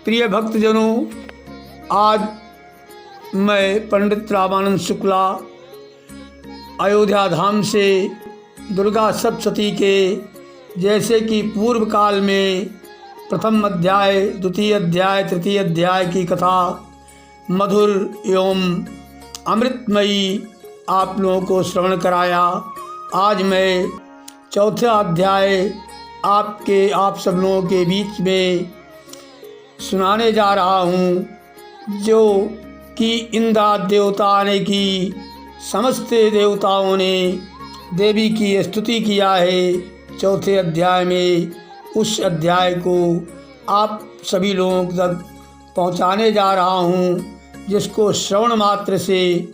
प्रिय भक्तजनों, आज मैं पंडित रामानंद शुक्ला अयोध्या धाम से दुर्गा सप्तशती के जैसे कि पूर्व काल में प्रथम अध्याय, द्वितीय अध्याय, तृतीय अध्याय की कथा मधुर एवं अमृतमयी आप लोगों को श्रवण कराया। आज मैं चौथा अध्याय आप सब लोगों के बीच में सुनाने जा रहा हूँ, जो कि इंद्रादि देवता ने की समस्त देवताओं ने देवी की स्तुति किया है। चौथे अध्याय में उस अध्याय को आप सभी लोगों तक पहुँचाने जा रहा हूँ, जिसको श्रवण मात्र से,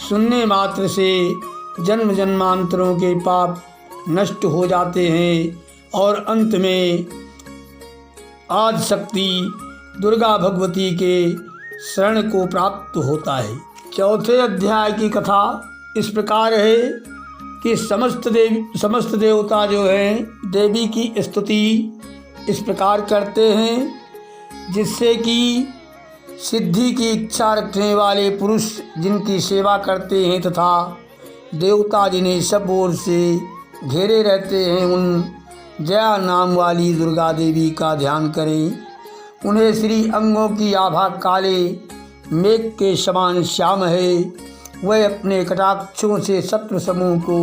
सुनने मात्र से जन्म जन्मांतरों के पाप नष्ट हो जाते हैं और अंत में आदि शक्ति दुर्गा भगवती के शरण को प्राप्त होता है। चौथे अध्याय की कथा इस प्रकार है कि समस्त देवता जो हैं देवी की स्तुति इस प्रकार करते हैं, जिससे कि सिद्धि की इच्छा रखने वाले पुरुष जिनकी सेवा करते हैं तथा देवता जिन्हें सब ओर से घेरे रहते हैं, उन जया नाम वाली दुर्गा देवी का ध्यान करें। उन्हें श्री अंगों की आभा काले मेघ के समान श्याम है। वह अपने कटाक्षों से शत्रु समूह को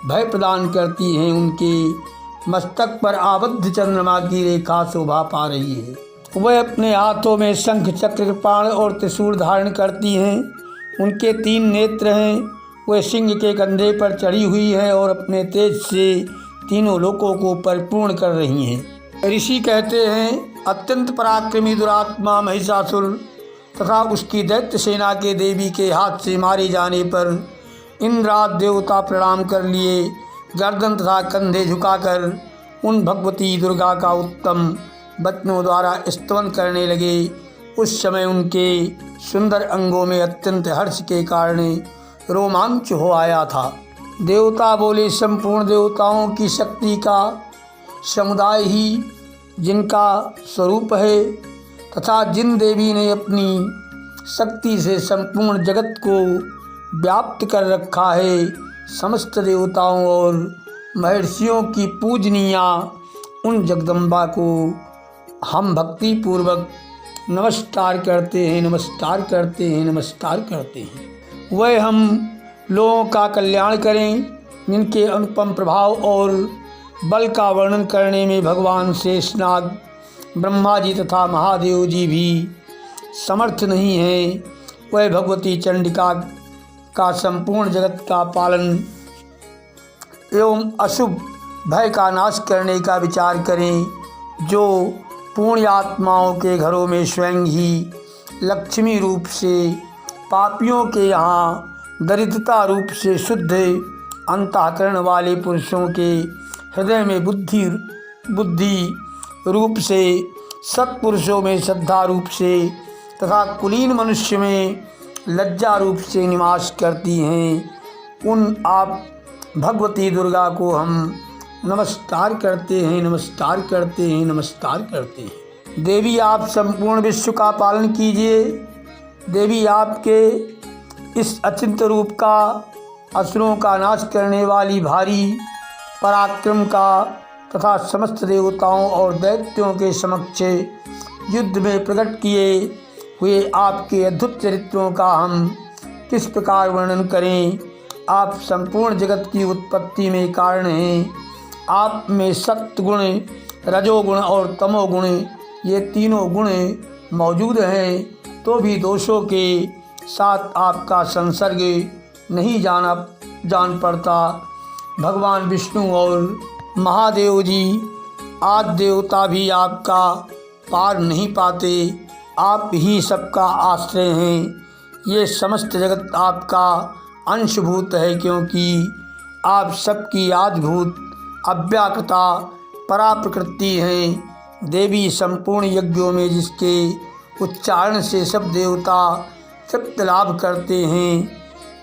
भय प्रदान करती हैं। उनके मस्तक पर आबद्ध चंद्रमा की रेखा शोभा पा रही है। वह अपने हाथों में शंख, चक्र, कृपाण और त्रिशूल धारण करती हैं। उनके 3 नेत्र हैं। वह सिंह के कंधे पर चढ़ी हुई है और अपने तेज से तीनों लोकों को परिपूर्ण कर रही हैं। ऋषि कहते हैं, अत्यंत पराक्रमी दुरात्मा महिषासुर तथा उसकी दैत्य सेना के देवी के हाथ से मारे जाने पर इंद्रादि देवता प्रणाम कर लिए, गर्दन तथा कंधे झुकाकर उन भगवती दुर्गा का उत्तम वचनों द्वारा स्तवन करने लगे। उस समय उनके सुंदर अंगों में अत्यंत हर्ष के कारण रोमांच हो आया था। देवता बोले, संपूर्ण देवताओं की शक्ति का समुदाय ही जिनका स्वरूप है तथा जिन देवी ने अपनी शक्ति से संपूर्ण जगत को व्याप्त कर रखा है, समस्त देवताओं और महर्षियों की पूजनीया उन जगदम्बा को हम भक्ति पूर्वक नमस्कार करते हैं, नमस्कार करते हैं, नमस्कार करते हैं। वह हम लोगों का कल्याण करें, जिनके अनुपम प्रभाव और बल का वर्णन करने में भगवान शेषनाग, ब्रह्मा जी तथा महादेव जी भी समर्थ नहीं हैं। वह भगवती चंडिका का संपूर्ण जगत का पालन एवं अशुभ भय का नाश करने का विचार करें, जो पुण्य आत्माओं के घरों में स्वयं ही लक्ष्मी रूप से, पापियों के यहाँ दरिद्रता रूप से शुद्ध अंतःकरण वाले पुरुषों के हृदय में बुद्धि रूप से, सत्पुरुषों में श्रद्धा रूप से तथा कुलीन मनुष्य में लज्जा रूप से निवास करती हैं। उन आप भगवती दुर्गा को हम नमस्कार करते हैं, नमस्कार करते हैं, नमस्कार करते हैं। देवी, आप संपूर्ण विश्व का पालन कीजिए। देवी, आपके इस अचिंत्य रूप का, असुरों का नाश करने वाली भारी पराक्रम का तथा समस्त देवताओं और दैत्यों के समक्ष युद्ध में प्रकट किए हुए आपके अद्भुत चरित्रों का हम किस प्रकार वर्णन करें। आप संपूर्ण जगत की उत्पत्ति में कारण हैं। आप में सत्गुण, रजोगुण और तमोगुण, ये तीनों गुण मौजूद हैं, तो भी दोषों के साथ आपका संसर्ग नहीं जान पड़ता। भगवान विष्णु और महादेव जी आदि देवता भी आपका पार नहीं पाते। आप ही सबका आश्रय हैं। ये समस्त जगत आपका अंशभूत है, क्योंकि आप सबकी आदिभूत अव्याकृता परा प्रकृति हैं। देवी, संपूर्ण यज्ञों में जिसके उच्चारण से सब देवता तृप्त लाभ करते हैं,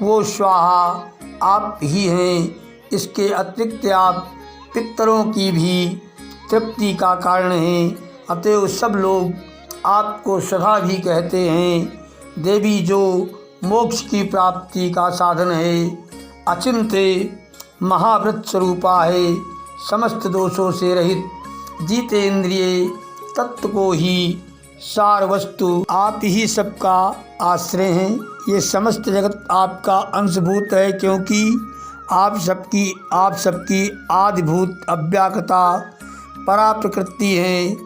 वो स्वाहा आप ही हैं। इसके अतिरिक्त आप पितरों की भी तृप्ति का कारण हैं। अतएव सब लोग आपको सदा भी कहते हैं। देवी जो मोक्ष की प्राप्ति का साधन है, अचिंत्य महाव्रत स्वरूपा है, समस्त दोषों से रहित जितेंद्रिय तत्व को ही सार वस्तु, आप ही सबका आश्रय हैं। ये समस्त जगत आपका अंशभूत है, क्योंकि आप सबकी आदिभूत अव्याकृता परा प्रकृति हैं।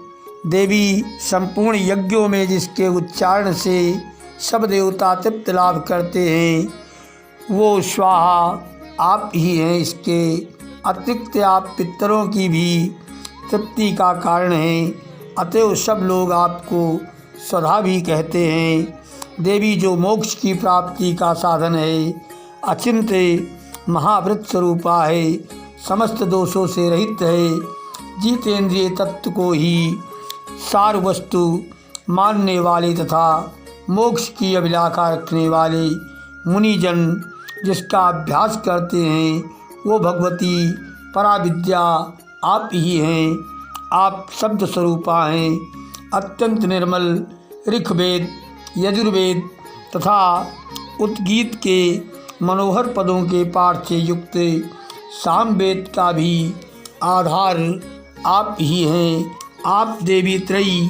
देवी संपूर्ण यज्ञों में जिसके उच्चारण से सब देवता तृप्त लाभ करते हैं, वो स्वाहा आप ही हैं। इसके अतिरिक्त आप पितरों की भी तृप्ति का कारण हैं, अतएव सब लोग आपको सदा भी कहते हैं। देवी जो मोक्ष की प्राप्ति का साधन है, अचिंत्य महाव्रत स्वरूपा है, समस्त दोषों से रहित है, जितेंद्रिय तत्व को ही सार वस्तु मानने वाले तथा मोक्ष की अभिलाषा रखने वाले मुनिजन जिसका अभ्यास करते हैं, वो भगवती पराविद्या आप ही हैं। आप शब्द स्वरूपा हैं। अत्यंत निर्मल ऋग्वेद, यजुर्वेद तथा उद्गीत के मनोहर पदों के पाठ से युक्त सामवेद का भी आधार आप ही हैं। आप देवी त्रयी,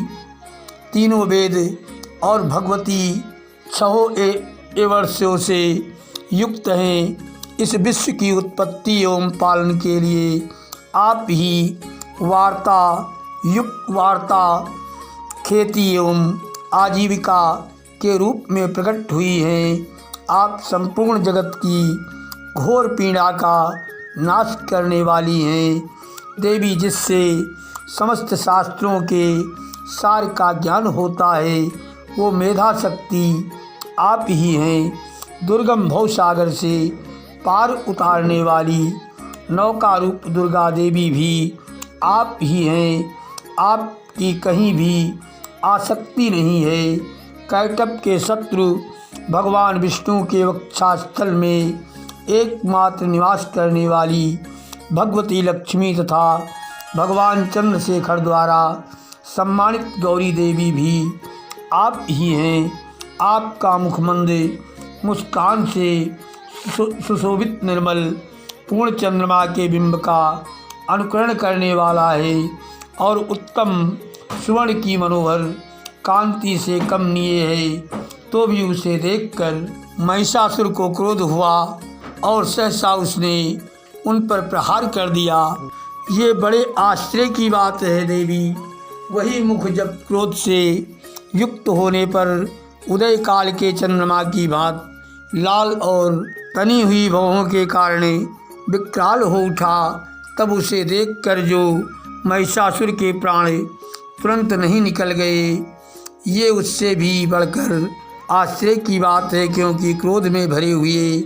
तीनों वेद और भगवती छहों एवर्षों से युक्त हैं। इस विश्व की उत्पत्ति एवं पालन के लिए आप ही वार्ता खेती एवं आजीविका के रूप में प्रकट हुई हैं। आप संपूर्ण जगत की घोर पीड़ा का नाश करने वाली हैं। देवी जिससे समस्त शास्त्रों के सार का ज्ञान होता है, वो मेधा शक्ति आप ही हैं। दुर्गम भवसागर से पार उतारने वाली नौका रूप दुर्गा देवी भी आप ही हैं। आपकी कहीं भी आसक्ति नहीं है। कैटभ के शत्रु भगवान विष्णु के वक्षस्थल में एकमात्र निवास करने वाली भगवती लक्ष्मी तथा भगवान चंद्रशेखर द्वारा सम्मानित गौरी देवी भी आप ही हैं। आपका मुखमंद मुस्कान से सुशोभित निर्मल पूर्ण चंद्रमा के बिंब का अनुकरण करने वाला है और उत्तम सुवर्ण की मनोहर कांति से कमनीय है। तो भी उसे देखकर महिषासुर को क्रोध हुआ और सहसा उसने उन पर प्रहार कर दिया। ये बड़े आश्चर्य की बात है देवी। वही मुख जब क्रोध से युक्त होने पर उदय काल के चंद्रमा की भांत लाल और तनी हुई भवों के कारण विकराल हो उठा, तब उसे देखकर जो महिषासुर के प्राण तुरंत नहीं निकल गए, ये उससे भी बढ़कर आश्चर्य की बात है, क्योंकि क्रोध में भरे हुए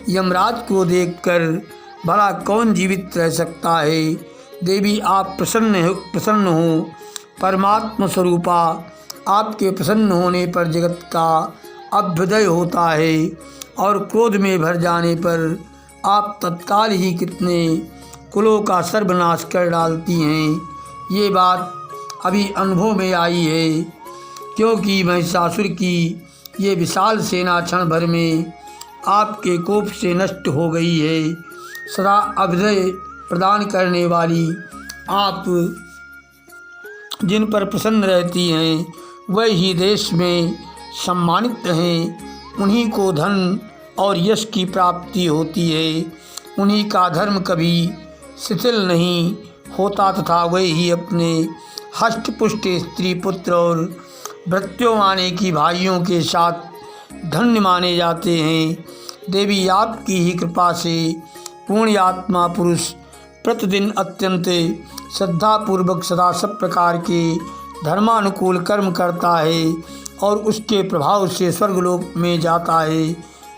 यमराज को देखकर भला कौन जीवित रह सकता है। देवी आप प्रसन्न हो, परमात्मा स्वरूपा। आपके प्रसन्न होने पर जगत का अभ्युदय होता है और क्रोध में भर जाने पर आप तत्काल ही कितने कुलों का सर्वनाश कर डालती हैं। ये बात अभी अनुभव में आई है, क्योंकि महिषासुर की ये विशाल सेना क्षण भर में आपके कोप से नष्ट हो गई है। सदा अभ्युदय प्रदान करने वाली आप जिन पर प्रसन्न रहती हैं, वह ही देश में सम्मानित हैं। उन्हीं को धन और यश की प्राप्ति होती है। उन्हीं का धर्म कभी शिथिल नहीं होता तथा वही ही अपने हष्टपुष्ट स्त्री पुत्र और भृत्यों की भाइयों के साथ धन्य माने जाते हैं। देवी आपकी ही कृपा से पुण्यात्मा पुरुष प्रतिदिन अत्यंत श्रद्धापूर्वक सदा सब प्रकार के धर्मानुकूल कर्म करता है और उसके प्रभाव से स्वर्गलोक में जाता है।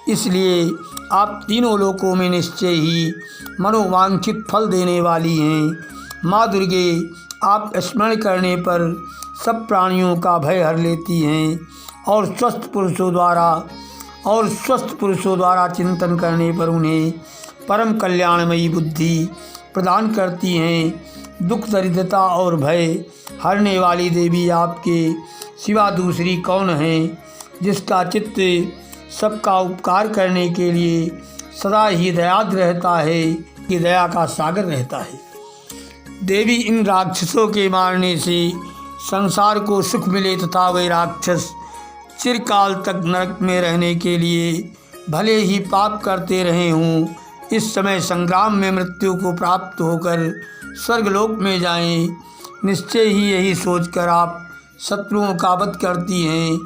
इसलिए आप तीनों लोकों में निश्चय ही मनोवांछित फल देने वाली हैं। माँ दुर्गे आप स्मरण करने पर सब प्राणियों का भय हर लेती हैं और स्वस्थ पुरुषों द्वारा चिंतन करने पर उन्हें परम कल्याणमयी बुद्धि प्रदान करती हैं। दुख दरिद्रता और भय हरने वाली देवी आपके सिवा दूसरी कौन है, जिसका चित्त सबका उपकार करने के लिए सदा ही दयाद्र रहता है, कि दया का सागर रहता है। देवी, इन राक्षसों के मारने से संसार को सुख मिले तथा वे राक्षस चिरकाल तक नरक में रहने के लिए भले ही पाप करते रहे हों, इस समय संग्राम में मृत्यु को प्राप्त होकर स्वर्गलोक में जाएं। निश्चय ही यही सोचकर आप शत्रुओं का वध करती हैं।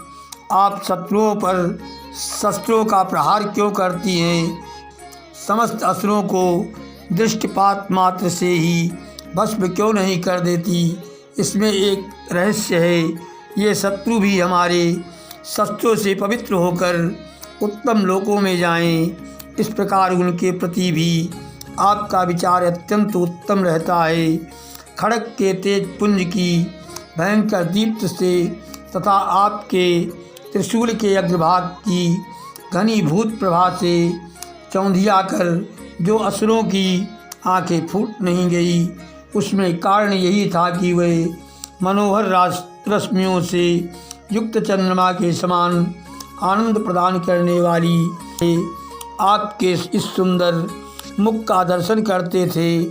आप शत्रुओं पर शस्त्रों का प्रहार क्यों करती हैं? समस्त असुरों को दृष्टिपात मात्र से ही भस्म क्यों नहीं कर देती? इसमें एक रहस्य है। ये शत्रु भी हमारे शस्त्रों से पवित्र होकर उत्तम लोकों में जाएं। इस प्रकार उनके प्रति भी आपका विचार अत्यंत उत्तम रहता है। खड़ग के तेज पुंज की भयंकर दीप्त से तथा आपके त्रिशूल के अग्रभाग की घनीभूत प्रभा से चौंधिया कर जो असुरों की आंखें फूट नहीं गई, उसमें कारण यही था कि वे मनोहर रश्मियों से युक्त चंद्रमा के समान आनंद प्रदान करने वाली आपके इस सुंदर मुख का दर्शन करते थे।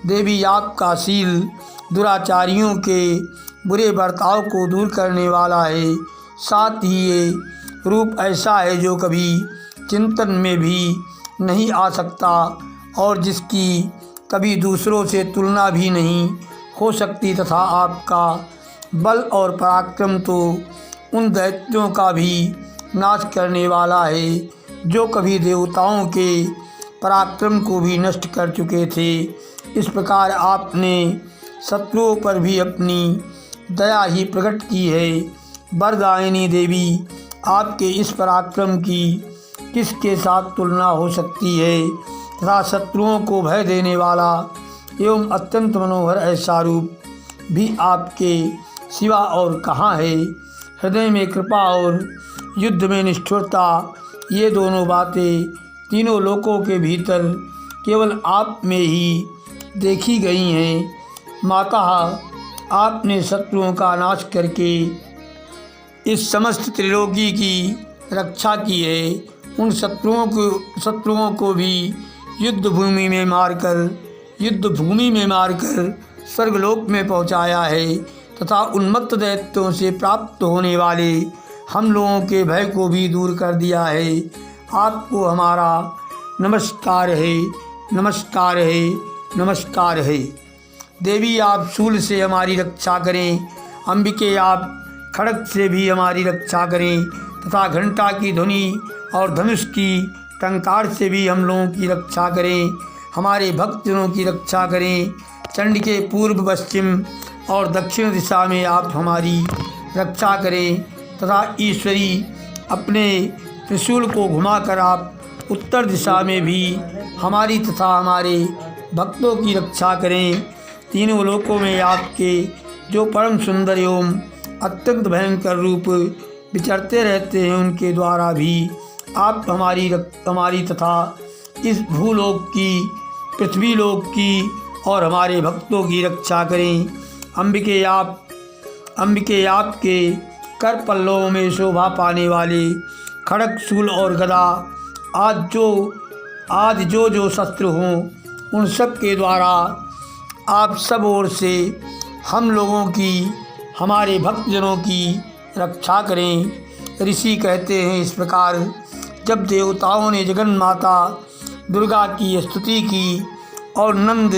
देवी, आपका शील दुराचारियों के बुरे बर्ताव को दूर करने वाला है। साथ ही ये रूप ऐसा है जो कभी चिंतन में भी नहीं आ सकता और जिसकी कभी दूसरों से तुलना भी नहीं हो सकती, तथा आपका बल और पराक्रम तो उन दैत्यों का भी नाश करने वाला है जो कभी देवताओं के पराक्रम को भी नष्ट कर चुके थे। इस प्रकार आपने शत्रुओं पर भी अपनी दया ही प्रकट की है। वरदायिनी देवी, आपके इस पराक्रम की किसके साथ तुलना हो सकती है तथा शत्रुओं को भय देने वाला एवं अत्यंत मनोहर ऐसा रूप भी आपके सिवा और कहाँ है। हृदय में कृपा और युद्ध में निष्ठुरता, ये दोनों बातें तीनों लोकों के भीतर केवल आप में ही देखी गई हैं। माता, आपने शत्रुओं का नाश करके इस समस्त त्रिलोकी की रक्षा की है। उन शत्रुओं को भी युद्ध भूमि में मारकर स्वर्गलोक में पहुंचाया है तथा उन्मत्त दैत्यों से प्राप्त होने वाले हम लोगों के भय को भी दूर कर दिया है। आपको हमारा नमस्कार है, नमस्कार है, नमस्कार है। देवी, आप शूल से हमारी रक्षा करें। अंबिके, आप खड़ग से भी हमारी रक्षा करें तथा घंटा की ध्वनि और धनुष की टंकार से भी हम लोगों की रक्षा करें। हमारे भक्तजनों की रक्षा करें। चंड के पूर्व, पश्चिम और दक्षिण दिशा में आप हमारी रक्षा करें तथा ईश्वरी अपने त्रिशूल को घुमाकर आप उत्तर दिशा में भी हमारी तथा हमारे भक्तों की रक्षा करें। तीनों लोकों में आपके जो परम सुंदर एवं अत्यंत भयंकर रूप विचरते रहते हैं, उनके द्वारा भी आप हमारी तथा इस भूलोक की, पृथ्वीलोक की और हमारे भक्तों की रक्षा करें। अंबिके, आपके कर पल्लवों में शोभा पाने वाले खड़ग, शूल और गदा आज जो शस्त्र हों, उन सब के द्वारा आप सब ओर से हम लोगों की, हमारे भक्तजनों की रक्षा करें। ऋषि कहते हैं इस प्रकार, जब देवताओं ने जगन माता दुर्गा की स्तुति की और नंद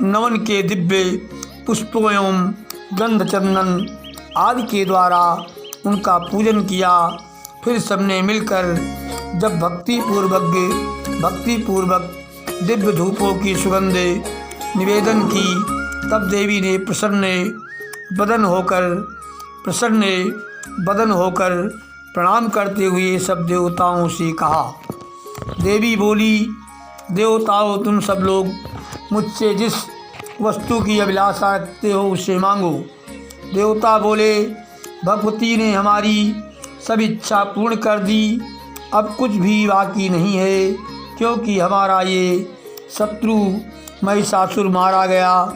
नवन के दिव्य पुष्पों एवं गंध चंदन आदि के द्वारा उनका पूजन किया, फिर सबने मिलकर जब भक्तिपूर्वक दिव्य धूपों की सुगंध निवेदन की, तब देवी ने प्रसन्न बदन होकर प्रणाम करते हुए सब देवताओं से कहा। देवी बोली, देवताओं, तुम सब लोग मुझसे जिस वस्तु की अभिलाषा रखते हो उसे मांगो। देवता बोले, भगवती ने हमारी सब इच्छा पूर्ण कर दी, अब कुछ भी बाकी नहीं है, क्योंकि हमारा ये शत्रु महिषासुर मारा गया।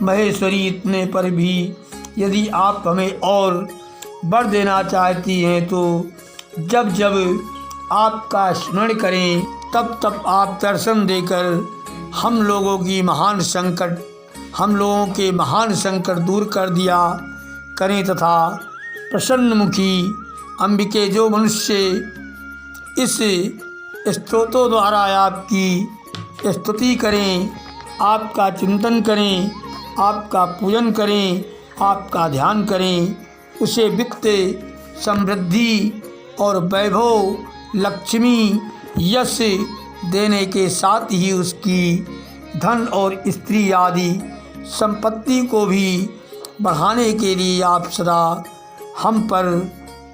महेश्वरी, इतने पर भी यदि आप हमें और वर देना चाहती हैं तो जब जब आपका स्मरण करें तब तब आप दर्शन देकर हम लोगों के महान संकट दूर कर दिया करें तथा प्रसन्नमुखी अंबिके जो मनुष्य इस स्तोत्रों द्वारा आपकी स्तुति करें, आपका चिंतन करें, आपका पूजन करें, आपका ध्यान करें, उसे वित्त समृद्धि और वैभव लक्ष्मी यश देने के साथ ही उसकी धन और स्त्री आदि संपत्ति को भी बढ़ाने के लिए आप सदा हम पर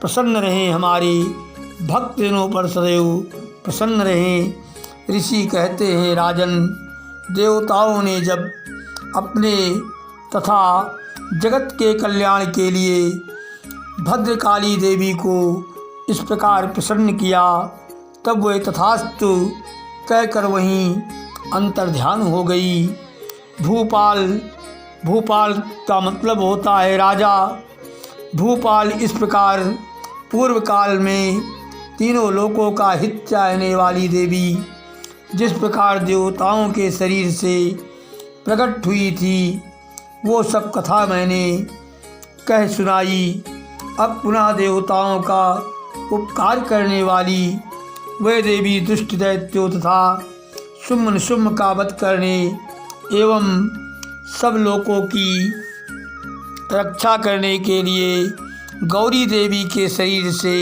प्रसन्न रहें, हमारे भक्तजनों पर सदैव प्रसन्न रहें। ऋषि कहते हैं, राजन, देवताओं ने जब अपने तथा जगत के कल्याण के लिए भद्रकाली देवी को इस प्रकार प्रसन्न किया, तब वे तथास्तु कहकर वहीं अंतर्ध्यान हो गई। भूपाल का मतलब होता है राजा। भूपाल इस प्रकार पूर्व काल में तीनों लोकों का हित चाहने वाली देवी जिस प्रकार देवताओं के शरीर से प्रकट हुई थी, वो सब कथा मैंने कह सुनाई। अब पुनः देवताओं का उपकार करने वाली वह देवी दुष्ट दैत्यों तथा शुम्भ निशुम्भ का वध करने एवं सब लोगों की रक्षा करने के लिए गौरी देवी के शरीर से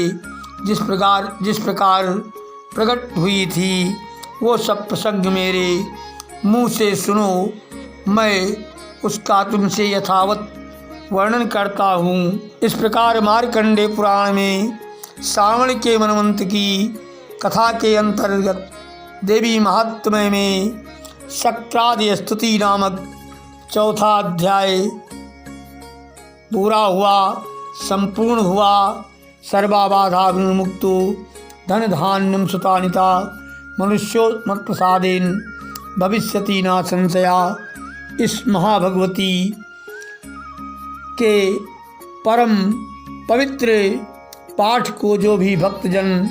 जिस प्रकार प्रकट हुई थी, वो सब प्रसंग मेरे मुँह से सुनो। मैं उसका तुमसे यथावत वर्णन करता हूँ। इस प्रकार मार्कंडेय पुराण में श्रावण के मनवंत की कथा के अंतर्गत देवी महात्म्य में शक्रादि स्तुति नामक चौथा अध्याय पूरा हुआ, संपूर्ण हुआ। सर्वाबाधा विमुक्तो धन धान्यम सुतानिता मनुष्योत्मत्प्रसादेन भविष्यति न संशया। इस महाभगवती के परम पवित्र पाठ को जो भी भक्तजन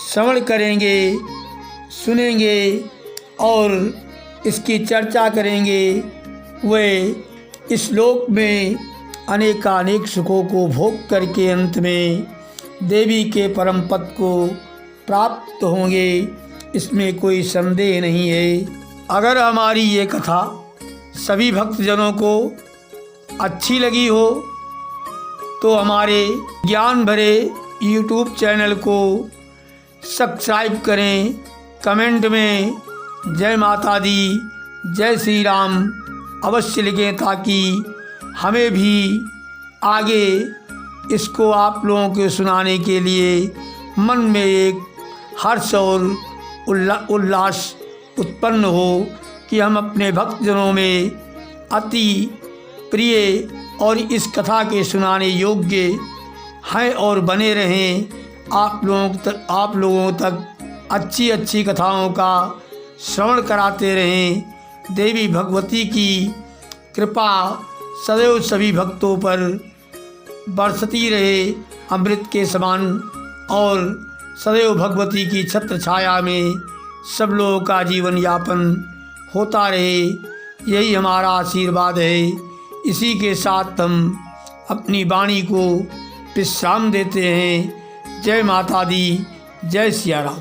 श्रवण करेंगे, सुनेंगे और इसकी चर्चा करेंगे, वे इस लोक में अनेकानेक सुखों को भोग करके अंत में देवी के परम पद को प्राप्त होंगे, इसमें कोई संदेह नहीं है। अगर हमारी ये कथा सभी भक्तजनों को अच्छी लगी हो तो हमारे ज्ञान भरे यूट्यूब चैनल को सब्सक्राइब करें, कमेंट में जय माता दी, जय श्री राम अवश्य लिखें, ताकि हमें भी आगे इसको आप लोगों को सुनाने के लिए मन में एक हर्ष और उल्लास उत्पन्न हो कि हम अपने भक्तजनों में अति प्रिय और इस कथा के सुनाने योग्य हैं और बने रहें। आप लोगों तक अच्छी कथाओं का श्रवण कराते रहें। देवी भगवती की कृपा सदैव सभी भक्तों पर बरसती रहे अमृत के समान, और सदैव भगवती की छत्र छाया में सब लोगों का जीवन यापन होता रहे, यही हमारा आशीर्वाद है। इसी के साथ हम अपनी वाणी को विश्राम देते हैं। जय माता दी, जय सिया राम।